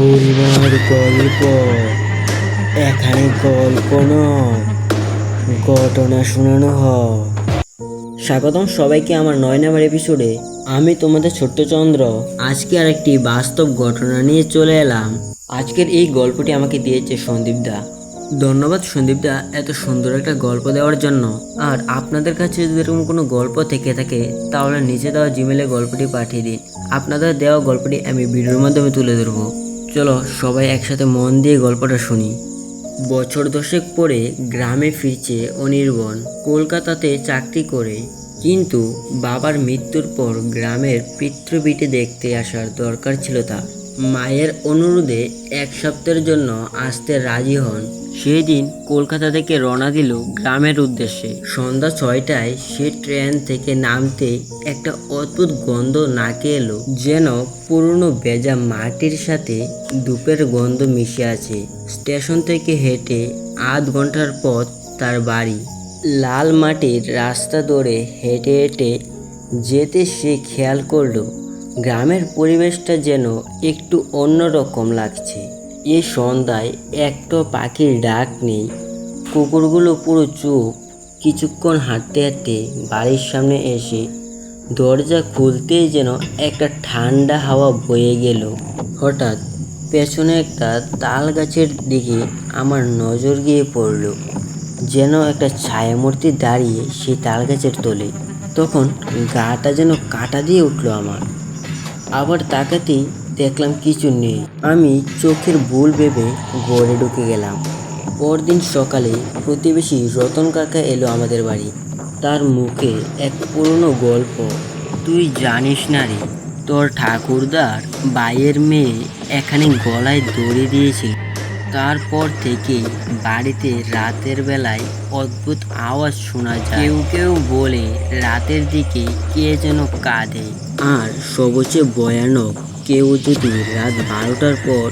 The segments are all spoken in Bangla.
বুড়িমার গল্প। এখানে গল্প নয়, ঘটনা শোনানো হয়। স্বাগতম সবাইকে আমার 9 নম্বর এপিসোডে। আমি তোমাদের ছোট্ট চন্দ্র। আজকে আর একটি বাস্তব ঘটনা নিয়ে চলে এলাম। আজকের এই গল্পটি আমাকে দিয়েছে সন্দীপ দা। ধন্যবাদ সন্দীপ দা এত সুন্দর একটা গল্প দেওয়ার জন্য। আর আপনাদের কাছে যদি এরকম কোনো গল্প থেকে থাকে তাহলে নিচে দেওয়া জিমেলে গল্পটি পাঠিয়ে দিন। আপনাদের দেওয়া গল্পটি আমি ভিডিওর মাধ্যমে তুলে ধরবো। চলো সবাই একসাথে মন দিয়ে গল্পটা শুনি। বছর 10 পরে গ্রামে ফিরছে অনির্বন। কলকাতাতে চাকরি করে, কিন্তু বাবার মৃত্যুর পর গ্রামের পিতৃভিটে দেখতে আসার দরকার ছিল তার। মায়ের অনুরোধে 1 সপ্তাহের জন্য আসতে রাজি হন। সেই দিন কলকাতা থেকে রওনা দিল গ্রামের উদ্দেশ্যে। সন্ধ্যা 6টায় সে ট্রেন থেকে নামতে একটা অদ্ভুত গন্ধ নাকে এলো, যেন পুরনো ভেজা মাটির সাথে ধূপের গন্ধ মিশে আছে। স্টেশন থেকে হেঁটে আধ ঘন্টার পথ তার বাড়ি। লাল মাটির রাস্তা ধরে হেঁটে হেঁটে যেতে সে খেয়াল করলো গ্রামের পরিবেশটা যেন একটু অন্যরকম লাগছে। এই সন্ধ্যায় একটা পাখির ডাক নেই, কুকুরগুলো পুরো চুপ। কিছুক্ষণ হাঁটতে হাঁটতে বাড়ির সামনে এসে দরজা খুলতেই যেন একটা ঠান্ডা হাওয়া বয়ে গেল। হঠাৎ পেছনে একটা তাল গাছের দিকে আমার নজর গিয়ে পড়ল, যেন একটা ছায়ামূর্তি দাঁড়িয়ে সেই তাল গাছের তলে। তখন গাটা যেন কাটা দিয়ে উঠল আমার। আবার তাকাতেই দেখলাম কিছু নেই। আমি চোখের ভুল ভেবে ঘরে ঢুকে গেলাম। পরদিন সকালে প্রতিবেশী রতন কাকা এলো আমাদের বাড়ি। তার মুখে এক পুরনো গল্প। তুই জানিস না রে, তোর ঠাকুরদার ভাইয়ের মেয়ে এখানে গলায় দড়ি দিয়েছিল। তারপর থেকে বাড়িতে রাতের বেলায় অদ্ভুত আওয়াজ শোনা যায়। কেউ কেউ বলে রাতের দিকে কে যেন কাঁদে। আর সবচেয়ে ভয়ানক, কেউ যদি রাত 12টার পর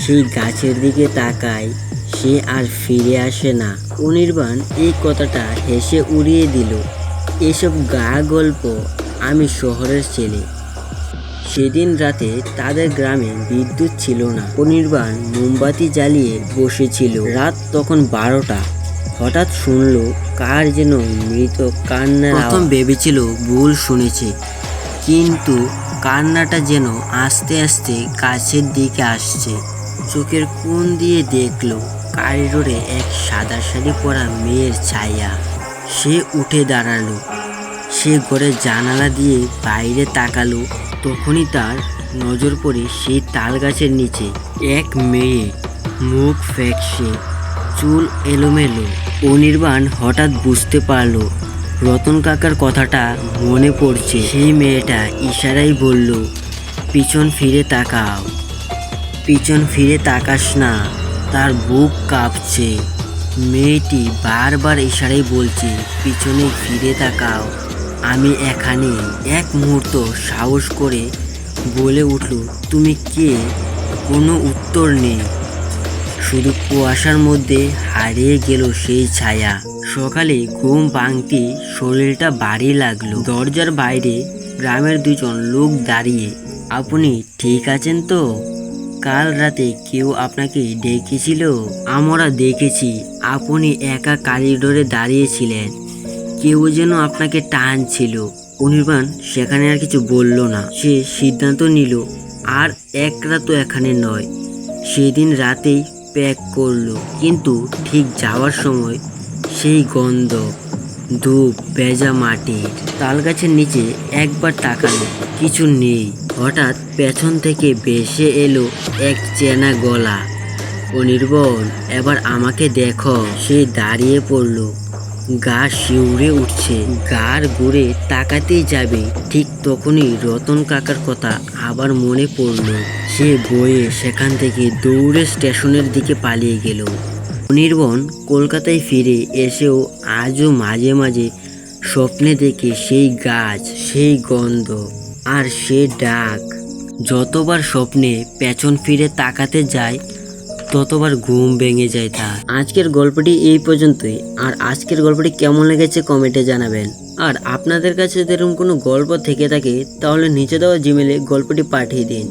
সেই গাছের দিকে তাকায় সে আর ফিরে আসে না। অনির্বাণ এই কথাটা হেসে উড়িয়ে দিল। এসব গা গল্প, আমি শহরের ছেলে। সেদিন রাতে তাদের গ্রামে বিদ্যুৎ ছিল না। অনির্বাণ মোমবাতি জ্বালিয়ে বসেছিল। রাত তখন 12টা। হঠাৎ শুনল কার যেন মৃত কান্নার আওয়াজ। প্রথম ভেবেছিল ভুল শুনেছে, কিন্তু কান্নাটা যেন আস্তে আস্তে কাছের দিকে আসছে। চোখের কোণ দিয়ে দেখল করিডোরে এক সাদা শাড়ি পরা মেয়ের ছায়া। সে উঠে দাঁড়ালো। সে ঘরের জানালা দিয়ে বাইরে তাকালো। তখনই তার নজর পড়ে সেই তাল গাছের নিচে এক মেয়ে, মুখ ফ্যাকাশে, চুল এলোমেলো। অনির্বাণ হঠাৎ বুঝতে পারল রতন কাকার কথাটা মনে পড়ছে। সেই মেয়েটা ইশারায় বলল, পিছন ফিরে তাকাও। পিছন ফিরে তাকাস না। তার বুক কাঁপছে। মেয়েটি বারবার ইশারায় বলছে, পিছনে ফিরে তাকাও, আমি এখানে। এক মুহূর্ত সাহস করে বলে উঠল, তুমি কে? কোনো উত্তর নেই, শুধু কুয়াশার মধ্যে হারিয়ে গেল সেই ছায়া। সকালে ঘুম ভাঙতে শরীরটা ভারী লাগলো। দরজার বাইরে গ্রামের 2জন লোক দাঁড়িয়ে। আপনি ঠিক আছেন তো? কাল রাতে কেউ আপনাকে ডেকেছিল? আমরা দেখেছি আপনি একা করিডোরে দাঁড়িয়েছিলেন, কেউ যেন আপনাকে টানছিল। অনির্বাণ সেখানে আর কিছু বলল না। সে সিদ্ধান্ত নিল আর এক রাতও এখানে নয়। সেদিন রাতেই প্যাক করলো। কিন্তু ঠিক যাওয়ার সময় সেই গন্ধ, ধূপ, ভেজা মাটির। তাল গাছের নিচে একবার তাকালো, কিছু নেই। হঠাৎ পেছন থেকে ভেসে এলো এক চেনা গলা, অনির্বাণ এবার আমাকে দেখো। সে দাঁড়িয়ে পড়ল, গা শিউরে উঠছে। গার ঘুরে তাকাতেই যাবে, ঠিক তখনই রতন কাকার কথা আবার মনে পড়ল। সে বয়ে সেখান থেকে দৌড়ে স্টেশনের দিকে পালিয়ে গেল। অনির্বাণ কলকাতায় ফিরে এসেও আজও মাঝে মাঝে স্বপ্নে দেখে সেই গাছ, সেই গন্ধ আর সে ডাক। যতবার স্বপ্নে পেছন ফিরে তাকাতে যায় ততবার ঘুম ভেঙে যায় তার। আজকের গল্পটি এই পর্যন্তই। আর আজকের গল্পটি কেমন লেগেছে কমেন্টে জানাবেন। আর আপনাদের কাছে যদি এরকম কোনো গল্প থেকে থাকে তাহলে নিচে দেওয়া জিমেলে গল্পটি পাঠিয়ে দিন।